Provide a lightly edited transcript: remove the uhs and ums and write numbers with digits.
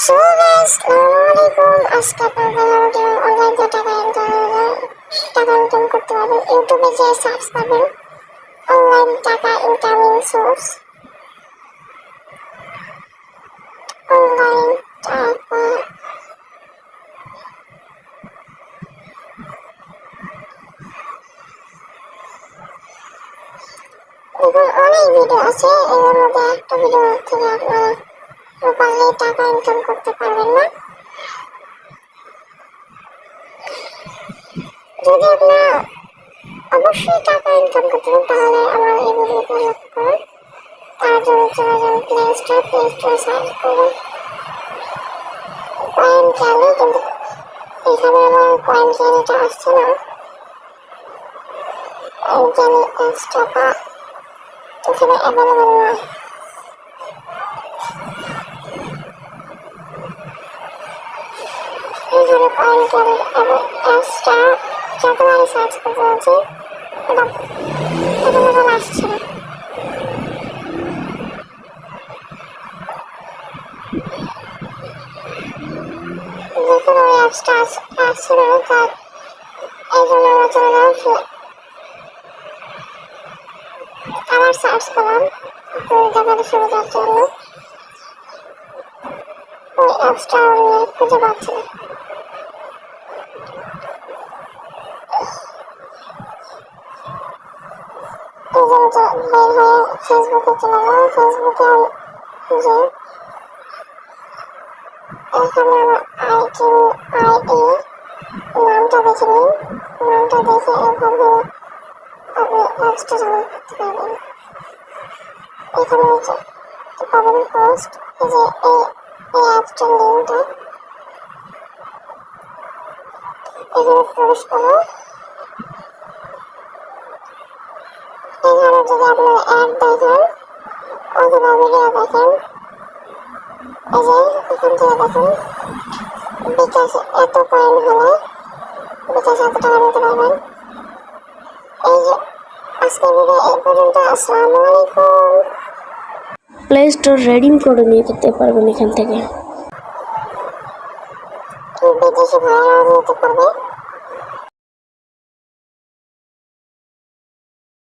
So guys, আসসালামু আলাইকুম। আজকে আপনাদের অনলাইন টাকা ইনকাম করতে পারবেন। ইউটিউবে যে সার্চ করবেন অনলাইন টাকা ইনকামিং সোর্স, অনলাইন টাকা। দেখুন অনেক ভিডিও আছে, এর মধ্যে একটা ভিডিও থেকে আপনারা পারলে টাকা ইনকাম করতে পারবেন না। যদি আপনারা অবশ্যই টাকা ইনকাম করতে চান তাহলে আমার এই ভিডিওটা লক্ষ্য করুন। তার জন্য চলে যান প্লে স্টোর সার্চ করুন কয়েন ক্যালি, কিন্তু এখানে আমার কয়েন ক্যালিটা আসছে না। কয়েন ক্যালি 5 টাকা এখানে অ্যাভেলেবল নয়। এখানে কয়েন ক্যালি অ্যাপসটা যতবারই সার্চ করতে হচ্ছে এটা অ্যাভেলেবল আসছে না। যখন ওই অ্যাপসটা আসছে না তার এই জন্য আমরা চলে গেলাম আবার সার্চ করলাম দেখাতে সুবিধার জন্য। ওই অ্যাপসটা আমি খুঁজে পাচ্ছি না। এই জন্য বের হয়ে ফেসবুকে চলে গেলাম। ফেসবুকে খুঁজে এখানে আমার আইডি নামটা দেখে নিন। নামটা দেখে এভাবে আপনি অ্যাপসটা ডাউনলোড করতে পারবেন। এখানে পাবেন পোস্ট, এই যে এই অ্যাপসটার লিঙ্কটা এখানে প্রবেশ করো। এখানে যদি আপনারা অ্যাড দেখেন অথবা ভিডিও দেখেন, এই যে এখান থেকে দেখুন বিকাশ এত কয়েন হলে বিকাশ এত টাকা নিতে পারবেন। এই যে আজকের ভিডিও এই পর্যন্ত। আসসালামু আলাইকুম। প্লে স্টোর রেডিম করে নিয়ে যেতে পারবেন এখান থেকে। বিদেশি ভাড়াও নিতে পারবে।